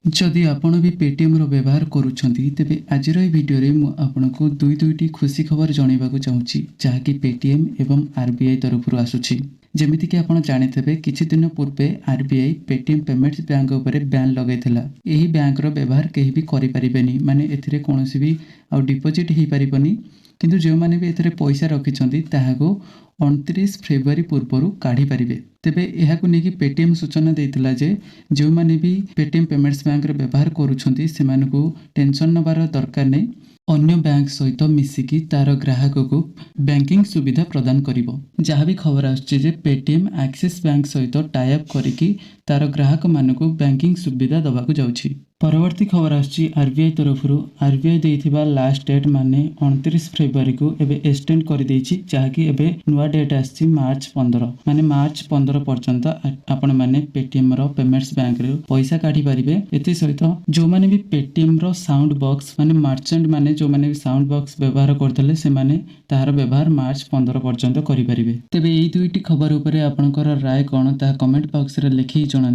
जदि आपण भी पेटीएम रो व्यवहार करूछंती तेबे आजिर ए वीडियो रे मु आपनको दुईटी खुशी खबर जणाइबाकू चाहूची जहाँकि पेटीएम एवं आरबीआई तरफरु आसुची। जेमिति कि आपण जानिथेबे किछि दिन पूर्वे आरबीआई पेटीएम पेमेंट्स बैंक उपरे बैन लगैथिला। एही बैंक रो व्यवहार केही भी करि परिबेनी, माने एथिरे कोनोसी भी आ डिपोजिट ही परिबनी, किंतु जो माने भी एथिरे पैसा रखिछंती ताहाको 29 फेब्रुआरी पूर्वरु काढी परिबे। तेबे एहाकु नेकी पेटीएम सूचना देइतिला जे जो माने भी पेटीएम पेमेंट्स बैंक रे व्यवहार करूछंती सेमानकु टेंशन नबार दरकार नै, अन्य बैंक सहित मिसिकी तार ग्राहक को बैंकिंग सुविधा प्रदान करिवो। जहाँ भी खबर आछे जे पेटीएम एक्सिस बैंक सहित टाई अप करिकी तार ग्राहक मानकु बैंकिंग सुविधा दबाकू जाउछि। परवर्ती खबर आछी आरबीआई तरफरु आरबीआई देइथिबा लास्ट डेट माने 29 फेब्रुआरी को एबे एक्सटेंड करि दैछि, जहाँकि एबे नुवा डेट आछी मार्च 15 माने मार्च 15 पर्यंत आपण माने पेटीएम रो पेमेंट्स बैंक रे पैसा काढी परिबे। एति सहित जो माने भी पेटीएम रो साउंड बॉक्स माने मर्चेंट माने जो माने भी साउंड बॉक्स व्यवहार करथले से माने तार व्यवहार मार्च 15 पर्यंत करि परिबे। तेबे एई दुईटी खबर उपरे आपनकर राय कोन ता कमेंट बॉक्स रे लिखि जणांतु।